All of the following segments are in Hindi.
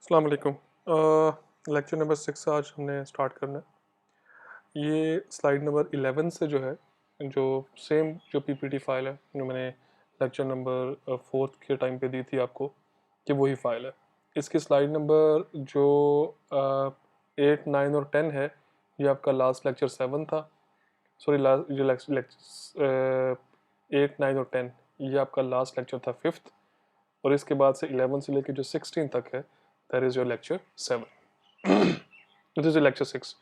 अस्सलाम वालेकुम। लेक्चर नंबर 6 आज हमने स्टार्ट करना है। ये स्लाइड नंबर 11 से जो है, जो सेम जो पीपीटी फाइल है जो मैंने लेक्चर नंबर 4 के टाइम पे दी थी आपको, कि वही फाइल है। इसकी स्लाइड नंबर जो 8, 9 और 10 है, ये आपका लास्ट लेक्चर 7 था। सॉरी, लास्ट जो लेक्चर 8, 9 और 10, ये आपका लास्ट लेक्चर था 5th। और इसके बाद से 11 से लेकर जो 16 तक है, that is your lecture 7। This is lecture 6।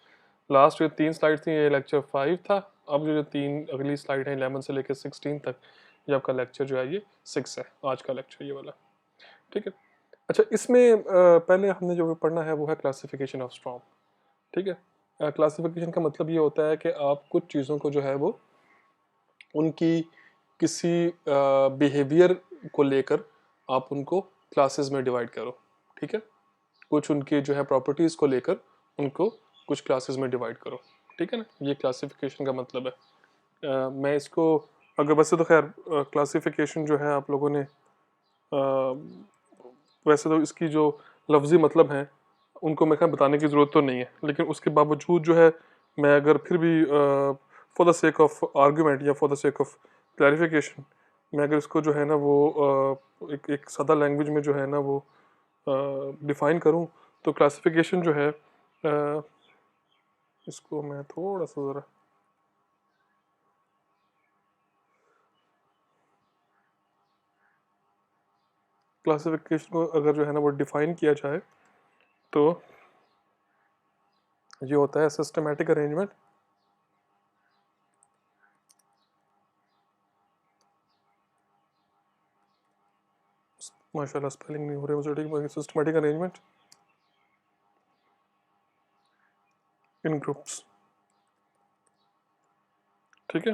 Last जो 3 स्लाइड थी ये लेक्चर 5 था। अब जो 3 अगली स्लाइड है 11 से लेकर 16 तक, ये आपका लेक्चर जो है ये 6 है, आज का लेक्चर ये वाला। ठीक है। अच्छा, इसमें पहले हमने जो पढ़ना है वो है क्लासिफिकेशन ऑफ स्टॉर्म। ठीक है। क्लासिफिकेशन का मतलब ये होता है कि आप कुछ चीज़ों को जो है वो उनकी किसी बिहेवियर को लेकर आप उनको क्लासेस में डिवाइड करो। ठीक है। कुछ उनके जो है प्रॉपर्टीज़ को लेकर उनको कुछ क्लासेस में डिवाइड करो। ठीक है ना, ये क्लासिफिकेशन का मतलब है। मैं इसको, अगर वैसे तो खैर क्लासिफिकेशन जो है आप लोगों ने वैसे तो इसकी जो लफ्ज़ी मतलब हैं उनको मैं बताने की ज़रूरत तो नहीं है, लेकिन उसके बावजूद जो है मैं अगर फिर भी for the sake of argument या for the sake of clarification, मैं अगर इसको जो है ना वो एक सादा लैंग्वेज में जो है ना वो डिफ़ाइन करूं, तो क्लासिफिकेशन जो है इसको मैं थोड़ा सा ज़रा क्लासिफिकेशन को अगर जो है ना वो डिफ़ाइन किया जाए तो ये होता है सिस्टमेटिक अरेंजमेंट माशाल्लाह स्पेलिंग नहीं हो रही मुझे ठीक, सिस्टमेटिक अरेंजमेंट इन ग्रुप्स। ठीक है।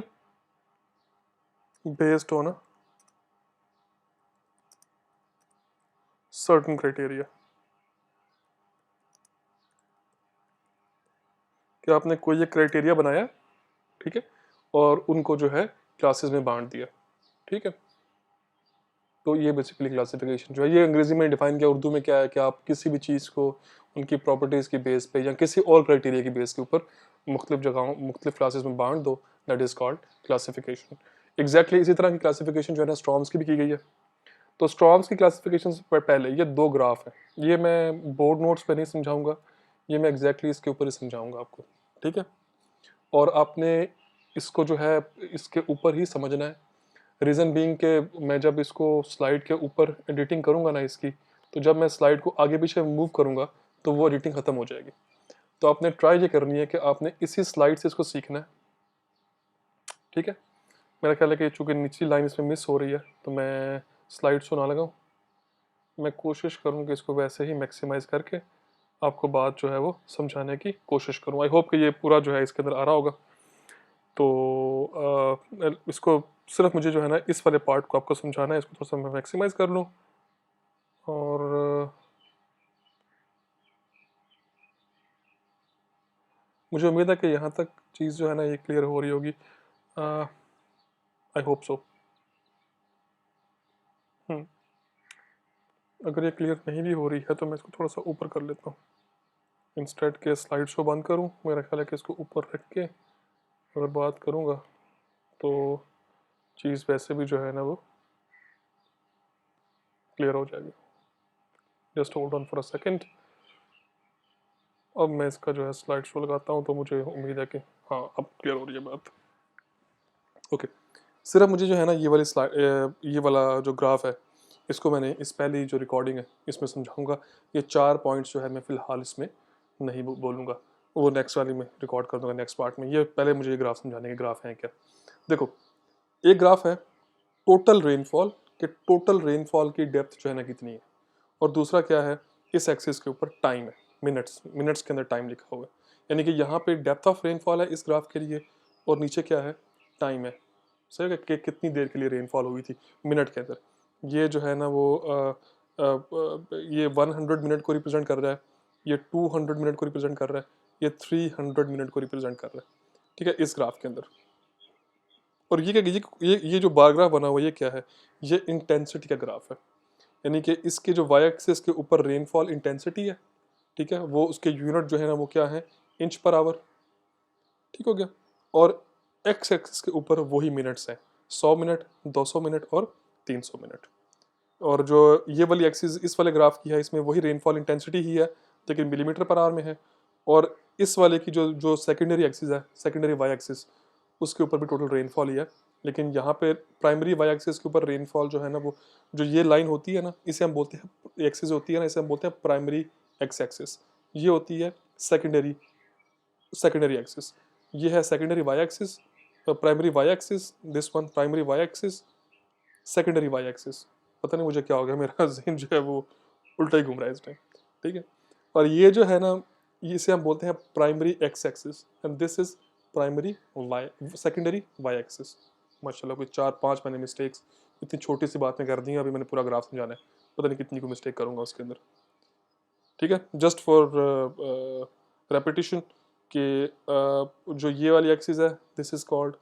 Based on a certain criteria, कि आपने कोई एक क्राइटेरिया बनाया। ठीक है। और उनको जो है क्लासेस में बांट दिया। ठीक है। तो ये बेसिकली क्लासिफिकेशन जो है, ये अंग्रेजी में डिफाइन किया, उर्दू में क्या है कि आप किसी भी चीज़ को उनकी प्रॉपर्टीज़ की बेस पे या किसी और क्राइटेरिया की बेस के ऊपर मुख्तलिफ जगहों मुख्तलिफ क्लासेस में बांट दो, that is called classification. Exactly इसी तरह की क्लासिफिकेशन जो है ना स्ट्रॉम्स की भी की गई है। तो स्ट्रॉम्स की क्लासिफिकेशन से पहले ये दो ग्राफ हैं, ये मैं बोर्ड नोट्स पे नहीं समझाऊंगा, ये मैं एग्जैक्टली इसके ऊपर ही समझाऊंगा आपको। ठीक है। और आपने इसको जो है इसके ऊपर ही समझना है। रीज़न बीइंग के मैं जब इसको स्लाइड के ऊपर एडिटिंग करूँगा ना इसकी, तो जब मैं स्लाइड को आगे पीछे मूव करूँगा तो वो एडिटिंग ख़त्म हो जाएगी। तो आपने ट्राई ये करनी है कि आपने इसी स्लाइड से इसको सीखना है। ठीक है। मेरा ख्याल है कि चूँकि निचली लाइन इसमें मिस हो रही है तो मैं स्लाइड को ना लगाऊँ, मैं कोशिश करूँ कि इसको वैसे ही मैक्सिमाइज़ करके आपको बात जो है वो समझाने की कोशिश करूँ। आई होप कि ये पूरा जो है इसके अंदर आ रहा होगा। तो इसको सिर्फ मुझे जो है ना इस वाले पार्ट को आपको समझाना है, इसको थोड़ा सा मैं मैक्सिमाइज़ कर लूँ। और मुझे उम्मीद है कि यहाँ तक चीज़ जो है ना ये क्लियर हो रही होगी। I hope so. अगर ये क्लियर नहीं भी हो रही है तो मैं इसको थोड़ा सा ऊपर कर लेता हूँ, इंस्टेड के स्लाइड शो बंद करूँ। मेरा ख्याल है कि इसको ऊपर रख के अगर बात करूँगा तो चीज़ वैसे भी जो है ना वो क्लियर हो जाएगी। Just hold on for a second. अब मैं इसका जो है स्लाइड शो लगाता हूँ तो मुझे उम्मीद है कि हाँ अब क्लियर हो रही है बात। ओके। सिर्फ मुझे जो है ना ये वाली स्लाइड ये वाला जो ग्राफ है इसको मैंने इस पहली जो रिकॉर्डिंग है इसमें समझाऊंगा। ये 4 पॉइंट्स जो है मैं फ़िलहाल इसमें नहीं बोलूँगा, वो नेक्स्ट वाली में रिकॉर्ड कर दूंगा नेक्स्ट पार्ट में। ये पहले मुझे ये ग्राफ समझाने के ग्राफ हैं क्या। देखो, एक ग्राफ है टोटल रेनफॉल, कि टोटल रेनफॉल की डेप्थ जो है ना कितनी है। और दूसरा क्या है, इस एक्सिस के ऊपर टाइम है, मिनट्स मिनट्स के अंदर टाइम लिखा हुआ है। यानी कि यहाँ पे डेप्थ ऑफ रेनफॉल है इस ग्राफ के लिए, और नीचे क्या है, टाइम है। सही है कि कितनी देर के लिए रेनफॉल हुई थी मिनट के अंदर। ये जो है ना वो ये 100 मिनट को रिप्रेजेंट कर रहा है, ये 200 मिनट को रिप्रेजेंट कर रहा है, ये 300 मिनट को रिप्रेजेंट कर रहा है। ठीक है, इस ग्राफ के अंदर। और ये क्या, ये जो बार ग्राफ बना हुआ है ये क्या है, ये इंटेंसिटी का ग्राफ है। यानी कि इसके जो वाई एक्सिस के ऊपर रेनफॉल इंटेंसिटी है, ठीक है, वो उसके यूनिट जो है ना वो क्या है, इंच पर आवर, ठीक हो गया। और एक्स एक्सिस के ऊपर वही मिनट्स हैं, 100 मिनट, 200 मिनट और 300 मिनट। और जो ये वाली एक्सिस इस वाले ग्राफ की है, इसमें वही रेनफॉल इंटेंसिटी ही है लेकिन मिलीमीटर पर आवर में है। और इस वाले की जो जो सेकेंडरी एक्सिस है, सेकेंडरी वाई एक्सिस, उसके ऊपर भी टोटल रेनफॉल ही है, लेकिन यहाँ पे प्राइमरी वाई एक्सिस के ऊपर रेनफॉल जो है ना वो, जो ये लाइन होती है ना, इसे हम बोलते हैं, एक्सिस होती है ना, इसे हम बोलते हैं प्राइमरी एक्स एक्सिस। ये होती है सेकेंडरी सेकेंडरी एक्सिस। ये है secondary Y axis, primary Y axis, this one primary Y axis, secondary Y axis. पता नहीं मुझे क्या हो गया, मेरा जहन जो है वो उल्टा ही घूम रहा है इस टाइम, ठीक है। और ये जो है ना, इसे हम बोलते हैं primary X axis, and this is primary Y, secondary Y axis. माशाल्लाह कोई 4-5 मैंने मिस्टेक्स इतनी छोटी सी बात में कर दी हैं, अभी मैंने पूरा ग्राफ समझाना है, पता नहीं कितनी को मिस्टेक करूंगा उसके अंदर, ठीक है। जस्ट फॉर रेपिटेशन कि जो ये वाली एक्सिस है, this is called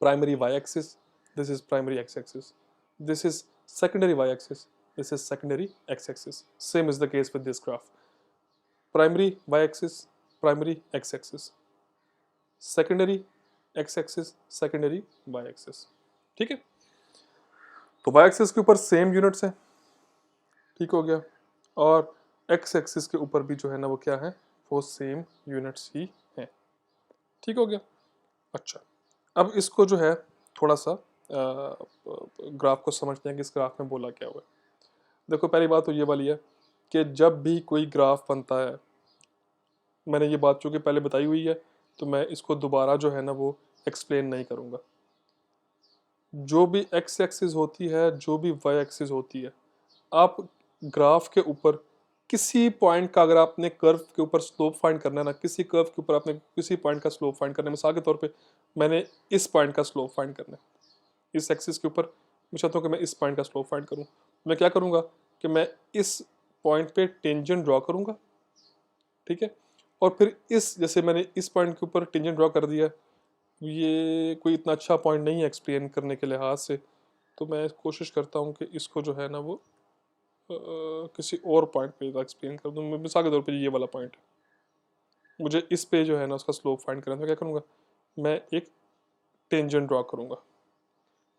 primary y-axis, this is primary x-axis, this is secondary y-axis, this is secondary x-axis. Same is the case with this graph. Primary y-axis, primary x-axis, secondary x-axis, secondary y-axis, ठीक है। तो y-axis के ऊपर सेम यूनिट्स हैं, ठीक हो गया। और x-axis के ऊपर भी जो है ना वो क्या है, वो सेम यूनिट्स ही हैं, ठीक हो गया। अच्छा, अब इसको जो है थोड़ा सा ग्राफ को समझते हैं कि इस ग्राफ में बोला क्या हुआ है। देखो पहली बात तो ये वाली है कि जब भी कोई ग्राफ बनता है, मैंने ये बात चूँकि पहले बताई हुई है तो मैं इसको दोबारा जो है ना वो एक्सप्लेन नहीं करूँगा। जो भी एक्स एक्सिस होती है, जो भी वाई एक्सिस होती है, आप ग्राफ के ऊपर किसी पॉइंट का, अगर आपने कर्व के ऊपर स्लोप फाइंड करना है ना, किसी कर्व के ऊपर आपने किसी पॉइंट का स्लोप फाइंड करना है, मिसाल के तौर पे मैंने इस पॉइंट का स्लोप फाइंड करना है, इस एक्सिस के ऊपर मैं चाहता हूँ कि मैं इस पॉइंट का स्लोप फाइंड करूँ। मैं क्या करूँगा कि मैं इस पॉइंट पे टेंजेंट ड्रॉ करूँगा, ठीक है। और फिर इस, जैसे मैंने इस पॉइंट के ऊपर टेंजेंट ड्रॉ कर दिया, ये कोई इतना अच्छा पॉइंट नहीं है एक्सप्लेन करने के लिहाज से, तो मैं कोशिश करता हूँ कि इसको जो है ना वो किसी और पॉइंट पे एक्सप्लेन कर दूँ। मिसाल के तौर पे ये वाला पॉइंट, मुझे इस पे जो है ना उसका स्लोप फाइंड करना है, तो क्या करूँगा, मैं एक टेंजेंट ड्रॉ करूँगा,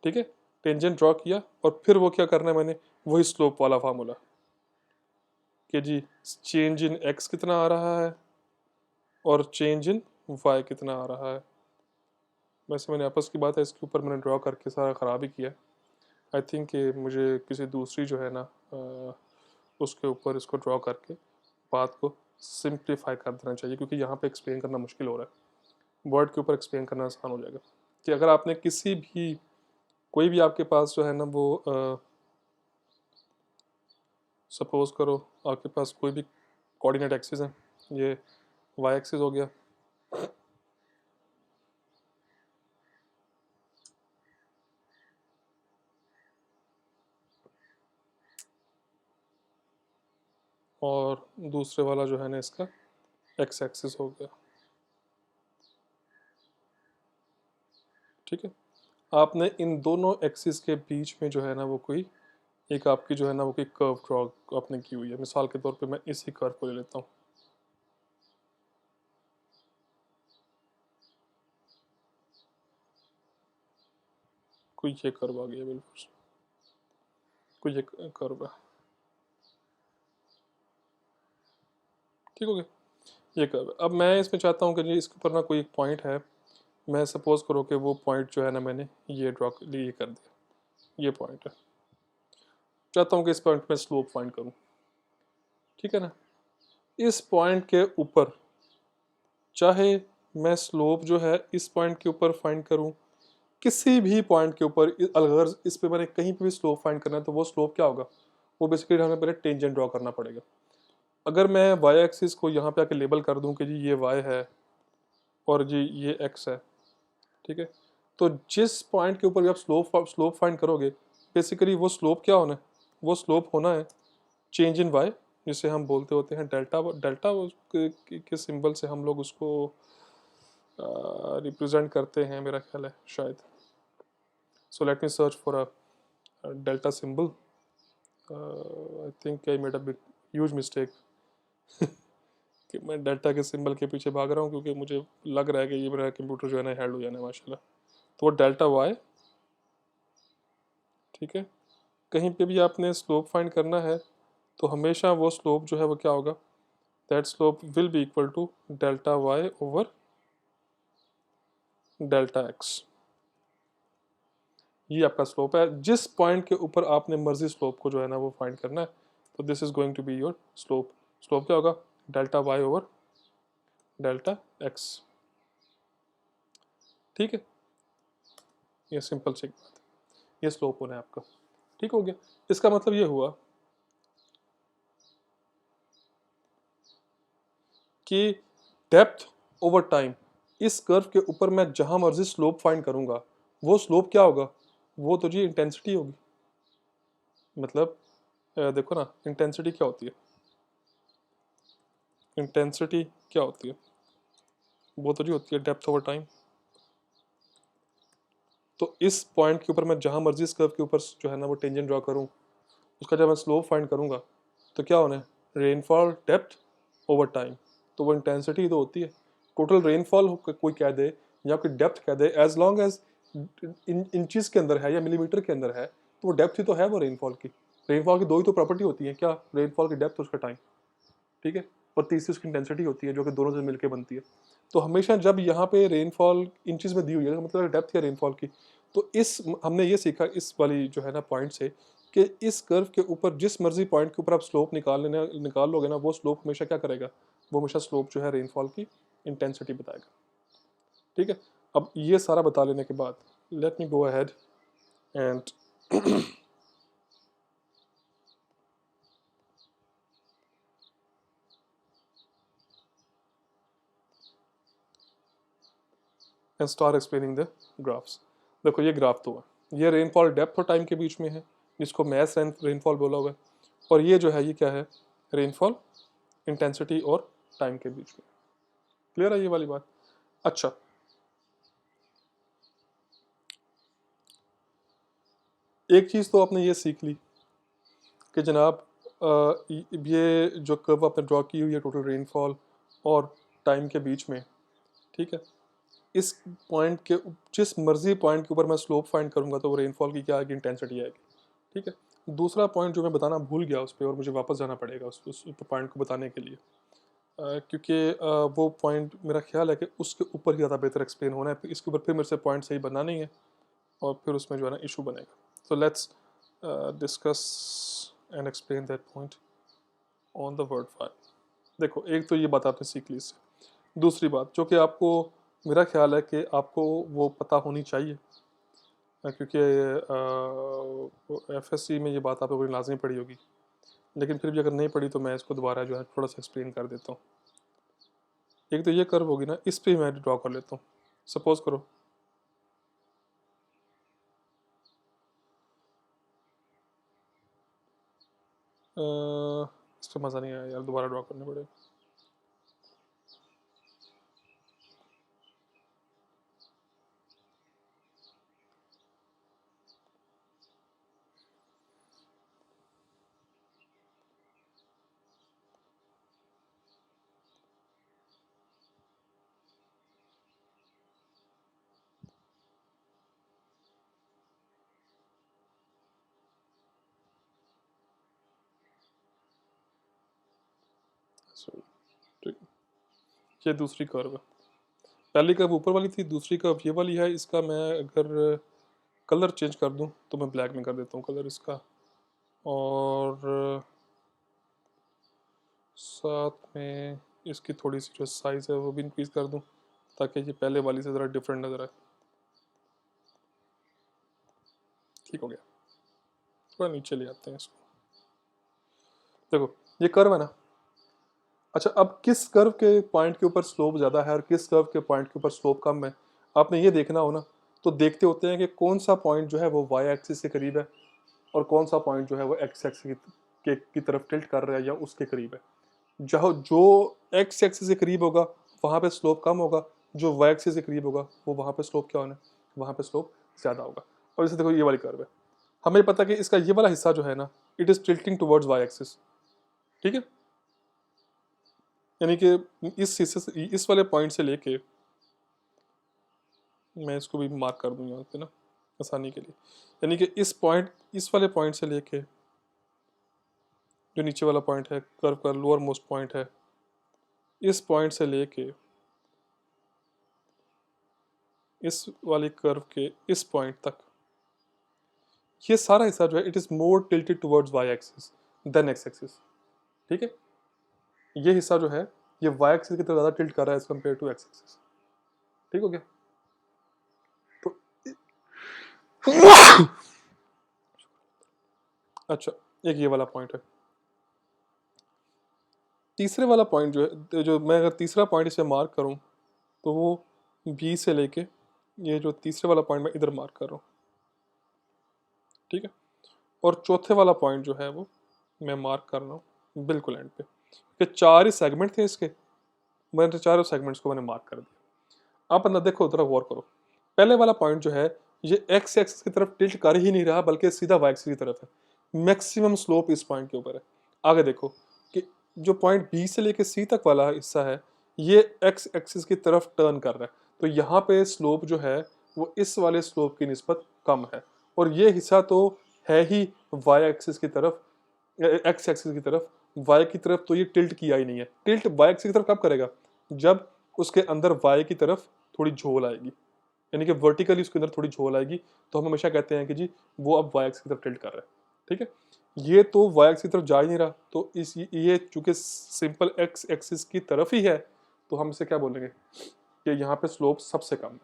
ठीक है। टेंजेंट ड्रॉ किया और फिर वो क्या करना है, मैंने वही स्लोप वाला फार्मूला कि जी चेंज इन एक्स कितना आ रहा है और चेंज इन वाई कितना आ रहा है। वैसे मैंने आपस की बात है इसके ऊपर मैंने ड्रॉ करके सारा ख़राब ही किया। आई थिंक कि मुझे किसी दूसरी जो है ना उसके ऊपर इसको ड्रॉ करके बात को सिंप्लीफाई कर देना चाहिए, क्योंकि यहाँ पे एक्सप्लेन करना मुश्किल हो रहा है, वर्ड के ऊपर एक्सप्लेन करना आसान हो जाएगा। कि अगर आपने किसी भी, कोई भी आपके पास जो है ना वो सपोज करो आपके पास कोई भी कोऑर्डिनेट एक्सिस है, ये वाई एक्सिस हो गया, और दूसरे वाला जो है ना इसका एक्स एक्सिस हो गया, ठीक है। आपने इन दोनों एक्सिस के बीच में जो है ना वो कोई एक आपकी जो है ना वो कोई कर्व ड्रॉ आपने की हुई है। मिसाल के तौर पे मैं इसी कर्व को ले लेता हूँ, कोई ये कर्व आ गया, बिल्कुल कोई ये कर्व है, ठीक हो गया, ये कर्व है। अब मैं इसमें चाहता हूँ कि जी इसके ऊपर ना कोई एक पॉइंट है, मैं सपोज करो कि वो पॉइंट जो है ना मैंने ये ड्रॉ ये कर दिया, ये पॉइंट है, चाहता हूँ कि इस पॉइंट में स्लोप फाइंड करूँ, ठीक है ना। इस पॉइंट के ऊपर चाहे मैं स्लोप जो है इस पॉइंट के ऊपर फाइंड करूँ, किसी भी पॉइंट के ऊपर, अगर इस पे मैंने कहीं पे भी स्लोप फाइंड करना है तो वो स्लोप क्या होगा, वो बेसिकली हमें पहले टेंजेंट ड्रॉ करना पड़ेगा। अगर मैं वाई एक्सिस को यहाँ पे आके लेबल कर दूँ कि जी ये वाई है और जी ये एक्स है, ठीक है, तो जिस पॉइंट के ऊपर भी आप स्लोप फाइंड करोगे, बेसिकली वो स्लोप क्या होना है, वो स्लोप होना है चेंज इन वाई, जिसे हम बोलते होते हैं डेल्टा। डेल्टा के सिंबल से हम लोग उसको रिप्रेजेंट करते हैं, मेरा ख्याल है शायद। So let me search for a delta symbol I think I made a big huge mistake कि मैं डेल्टा के सिंबल के पीछे भाग रहा हूँ, क्योंकि मुझे लग रहा है कि ये मेरा कंप्यूटर जो है ना हैंड हो जाना है माशाल्लाह। तो वो डेल्टा वाई, ठीक है, कहीं पे भी आपने स्लोप फाइंड करना है तो हमेशा वो स्लोप जो है वो क्या होगा, that slope will be equal to delta Y over delta X. ये आपका स्लोप है, जिस पॉइंट के ऊपर आपने मर्जी स्लोप को जो है ना वो फाइंड करना है, तो this is going to be your slope. Slope क्या होगा, delta Y over delta X, ठीक है। ये सिंपल सी बात है, ये स्लोप होना है आपका, ठीक हो गया। इसका मतलब ये हुआ कि डेप्थ ओवर टाइम, इस कर्व के ऊपर मैं जहां मर्जी स्लोप फाइंड करूंगा, वो स्लोप क्या होगा, वो तो जी इंटेंसिटी होगी। मतलब देखो ना, इंटेंसिटी क्या होती है, इंटेंसिटी क्या होती है, वो तो जी होती है डेप्थ ओवर टाइम। तो इस पॉइंट के ऊपर मैं जहां मर्जी इस कर्व के ऊपर जो है ना वो टेंजेंट ड्रॉ करूं, उसका जब मैं स्लोप फाइंड करूंगा तो क्या होना है, रेनफॉल डेप्थ ओवर टाइम। तो वो इंटेंसिटी तो होती है, टोटल रेनफॉल कोई कह दे या कोई डेप्थ कह दे, एज लॉन्ग एज इंचज के अंदर है या मिलीमीटर के अंदर है, तो वो डेप्थ ही तो है वो रेनफॉल की। रेनफॉल की दो ही तो प्रॉपर्टी होती है, क्या, रेनफॉल की डेप्थ, उसका टाइम, ठीक है, और तीसरी उसकी इंटेंसिटी होती है जो कि दोनों से मिलकर बनती है। तो हमेशा जब यहाँ पे रेनफॉल इंचज में दी हुई है, मतलब डेप्थ है रेनफॉल की, तो इस हमने ये सीखा इस वाली जो है ना पॉइंट से, कि इस कर्व के ऊपर जिस मर्जी पॉइंट के ऊपर आप स्लोप निकाल लोगे ना, वो स्लोप हमेशा क्या करेगा, वो हमेशा स्लोप जो है रेनफॉल की इंटेंसिटी बताएगा, ठीक है। अब ये सारा बता लेने के बाद let me go ahead and and start explaining the graphs. देखो ये ग्राफ तो है, ये रेनफॉल डेप्थ और टाइम के बीच में है, जिसको मैस रेनफॉल बोला हुआ है, और ये जो है ये क्या है, रेनफॉल इंटेंसिटी और टाइम के बीच में। क्लियर है ये वाली बात। अच्छा, एक चीज़ तो आपने ये सीख ली कि जनाब ये जो कर्व आपने ड्रॉ की हुई है टोटल रेनफॉल और टाइम के बीच में, ठीक है, इस पॉइंट के जिस मर्जी पॉइंट के ऊपर मैं स्लोप फाइंड करूंगा तो वो रेनफॉल की क्या आएगी, इंटेंसिटी आएगी, ठीक है। दूसरा पॉइंट जो मैं बताना भूल गया उस पर, और मुझे वापस जाना पड़ेगा उस पॉइंट को बताने के लिए, क्योंकि वो पॉइंट मेरा ख्याल है कि उसके ऊपर ही ज़्यादा बेहतर एक्सप्लेन होना है, फिर इसके ऊपर फिर मेरे से पॉइंट सही बनना नहीं है, और फिर उसमें जो है ना इशू बनेगा। So let's discuss and explain that point on the word file. देखो एक तो ये बात आपने सीख ली इससे, दूसरी बात जो कि आपको मेरा ख्याल है कि आपको वो पता होनी चाहिए, क्योंकि एफएससी में ये बात आपको बड़ी लाजमी पड़ी होगी, लेकिन फिर भी अगर नहीं पड़ी तो मैं इसको दोबारा जो है थोड़ा सा एक्सप्लेन कर देता हूँ। एक तो ये कर्व होगी ना, इस पे मैं ड्रॉ कर लेता हूँ। सपोज करो इस पर मज़ा नहीं आया यार, दोबारा ड्रॉ करने पड़ेगा। So, ठीक, ये दूसरी कर्व है, पहली कर्व ऊपर वाली थी, दूसरी कर्व ये वाली है। इसका मैं अगर कलर चेंज कर दूं तो मैं ब्लैक में कर देता हूँ कलर इसका, और साथ में इसकी थोड़ी सी जो साइज़ है वो भी इंक्रीज़ कर दूं, ताकि ये पहले वाली से ज़रा डिफरेंट नज़र आए। ठीक हो गया, थोड़ा नीचे ले आते हैं इसको। देखो ये कर्व है ना, अच्छा अब किस कर्व के पॉइंट के ऊपर स्लोप ज़्यादा है और किस कर्व के पॉइंट के ऊपर स्लोप कम है, आपने ये देखना हो ना, तो देखते होते हैं कि कौन सा पॉइंट जो है वो वाई एक्सिस के करीब है और कौन सा पॉइंट जो है वो एक्स एक्सिस की तरफ टिल्ट कर रहा है या उसके करीब है। जहाँ जो एक्स एक्सिस के करीब होगा वहाँ पे स्लोप कम होगा, जो वाई एक्सिस के करीब होगा वो वहाँ पे स्लोप क्या होना है, वहाँ पे स्लोप ज़्यादा होगा। और जैसे देखो ये वाली कर्व है, हमें पता कि इसका ये वाला हिस्सा जो है ना, it is tilting towards Y axis, ठीक है। यानी कि इस हिस्से से, इस वाले पॉइंट से लेके, मैं इसको भी मार्क कर दूं यहाँ पे ना आसानी के लिए, यानी कि इस पॉइंट, इस वाले पॉइंट से लेके जो नीचे वाला पॉइंट है, कर्व का लोअर मोस्ट पॉइंट है, इस पॉइंट से लेके इस वाले कर्व के इस पॉइंट तक, ये सारा हिस्सा जो है it is more tilted towards Y axis than X axis, ठीक है। ये हिस्सा जो है ये वाई एक्सिस की तरफ ज़्यादा टिल्ट कर रहा है as compare to X axis, ठीक हो गया। तो अच्छा, एक ये वाला पॉइंट है। तीसरे वाला पॉइंट जो है, जो मैं अगर तीसरा पॉइंट इसे मार्क करूं तो वो बी से लेके ये जो तीसरे वाला पॉइंट मैं इधर मार्क कर रहा हूँ, ठीक है। और चौथे वाला पॉइंट जो है वो मैं मार्क कर रहा हूँ बिल्कुल एंड पे, कि चार ही सेगमेंट थे इसके, मैंने चारों सेगमेंट्स को मैंने मार्क कर दिया। आप अंदर देखो, जरा गौर करो, पहले वाला पॉइंट जो है ये एक्स एक्सिस की तरफ टिल्ट कर ही नहीं रहा, बल्कि सीधा वाई एक्सिस की तरफ है। मैक्सिमम स्लोप इस पॉइंट के ऊपर है। आगे देखो कि जो पॉइंट बी से लेके सी तक वाला हिस्सा है ये एक्स एक्सिस की तरफ टर्न कर रहा है, तो यहाँ पे स्लोप जो है वो इस वाले स्लोप की निस्बत कम है। और ये हिस्सा तो है ही वाई एक्सिस की तरफ, एक्स एक्सिस की तरफ, वाई की तरफ तो ये टिल्ट किया ही नहीं है। टिल्ट वाई एक्सिस की तरफ कब करेगा? जब उसके अंदर वाई की तरफ थोड़ी झोल आएगी, यानी कि वर्टिकली उसके अंदर थोड़ी झोल आएगी, तो हम हमेशा कहते हैं कि जी वो अब वाई एक्सिस की तरफ टिल्ट कर रहा है, ठीक है। ये तो वाई एक्सिस की तरफ जा ही नहीं रहा, तो इस ये चूंकि सिंपल एक्स एक्सिस की तरफ ही है, तो हम इसे क्या बोलेंगे कि यहाँ पे स्लोप सबसे कम है।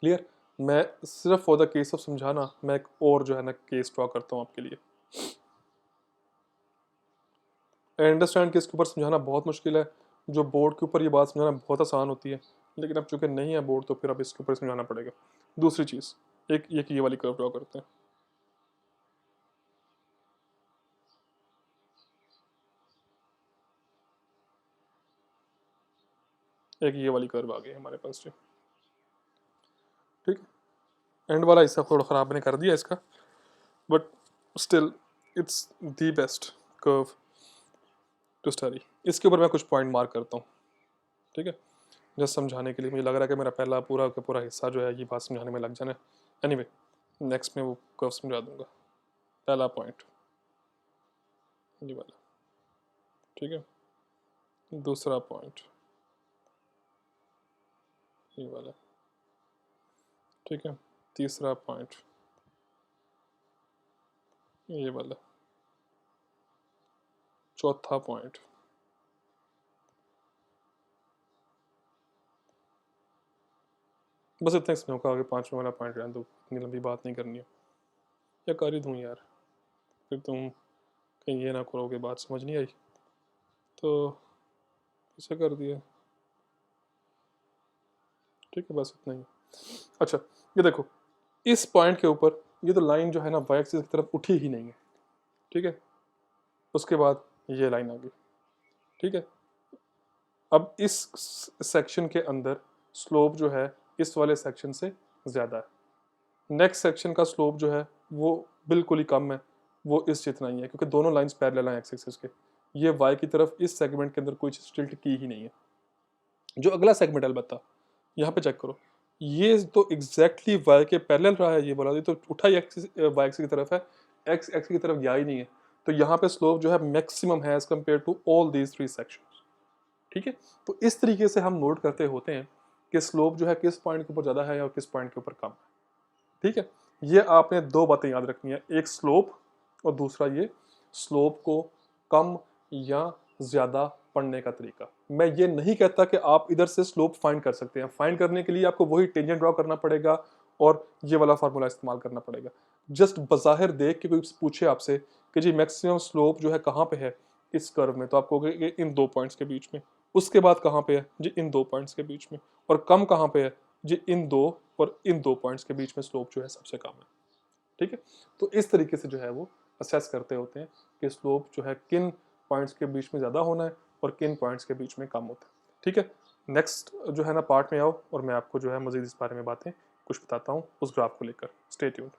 क्लियर? मैं सिर्फ फॉर द केस ऑफ समझाना मैं एक और जो है ना केस ड्रॉ करता हूँ आपके लिए। आई अंडरस्टैंड कि इसके ऊपर समझाना बहुत मुश्किल है, जो बोर्ड के ऊपर ये बात समझाना बहुत आसान होती है, लेकिन अब चूंकि नहीं है बोर्ड तो फिर अब इसके ऊपर समझाना पड़ेगा। दूसरी चीज़, एक ये वाली कर्व ड्रॉ करते हैं। एक ये वाली कर्व आ गई हमारे पास जी, ठीक है। एंड वाला हिस्सा थोड़ा ख़राब मैंने कर दिया इसका, but still it's the best curve to study. इसके ऊपर मैं कुछ पॉइंट मार्क करता हूँ, ठीक है, जस्ट समझाने के लिए। मुझे लग रहा है कि मेरा पहला पूरा का पूरा हिस्सा जो है ये बात समझाने में लग जाना है। एनीवे, नेक्स्ट में वो कर्व समझा दूंगा। पहला पॉइंट ये वाला, ठीक है। दूसरा पॉइंट ये वाला, ठीक है। तीसरा पॉइंट ये वाला, चौथा पॉइंट, बस इतना इसमें होगा। आगे पांचवा वाला पॉइंट रहने दो, इतनी लंबी बात नहीं करनी है, या कर ही दूँ यार, फिर तुम कहीं ये ना करोगे बात समझ नहीं आई, तो इसे कर दिया, ठीक है, बस इतना ही। अच्छा, ये देखो, इस पॉइंट के ऊपर ये तो लाइन जो है ना वाई एक्सिस की तरफ उठी ही नहीं है, ठीक है। उसके बाद ये लाइन आ गई, ठीक है। अब इस सेक्शन के अंदर स्लोप जो है इस वाले सेक्शन से ज़्यादा है। नेक्स्ट सेक्शन का स्लोप जो है वो बिल्कुल ही कम है, वो इस जितना ही है, क्योंकि दोनों लाइंस पैरेलल हैं एक्स एक्सिस के। ये वाई की तरफ इस सेगमेंट के अंदर कोई चीज़ टिल्ट की ही नहीं है। जो अगला सेगमेंट अलबत्ता, यहाँ पे चेक करो, ये तो एग्जैक्टली वाई के पैरेलल रहा है, ये बोला, ये तो उठा ही एक्सिस वाई एक्सिस की तरफ है, एक्स एक्सिस की तरफ गया ही नहीं है। तो यहाँ पे स्लोप जो है मैक्सिमम है as compare to all these three sections, ठीक है। तो इस तरीके से हम नोट करते होते हैं कि स्लोप जो है किस पॉइंट के ऊपर ज़्यादा है और किस पॉइंट के ऊपर कम है, ठीक है। ये आपने दो बातें याद रखनी है, एक स्लोप और दूसरा ये स्लोप को कम या ज़्यादा पढ़ने का तरीका। मैं ये नहीं कहता कि आप इधर से स्लोप फाइंड कर सकते हैं, फाइंड करने के लिए आपको वही टेंजेंट ड्रॉ करना पड़ेगा और ये वाला फार्मूला इस्तेमाल करना पड़ेगा। जस्ट बज़ाहिर देख के कोई पूछे आपसे कि जी मैक्सिमम स्लोप जो है कहाँ पे है इस कर्व में, तो आप कहोगे कि इन दो पॉइंट्स के बीच में। उसके बाद कहाँ पे है जी? इन दो पॉइंट्स के बीच में। और कम कहाँ पे है जी? इन दो और इन दो पॉइंट्स के बीच में स्लोप जो है सबसे कम है, ठीक है। तो इस तरीके से जो है वो असेस करते होते हैं कि स्लोप जो है किन पॉइंट्स के बीच में ज़्यादा होना है और किन पॉइंट्स के बीच में कम होता है, ठीक है। नेक्स्ट जो है ना पार्ट में आओ और मैं आपको जो है मज़ीद इस बारे में बातें कुछ बताता हूँ उस ग्राफ को लेकर। Stay tuned.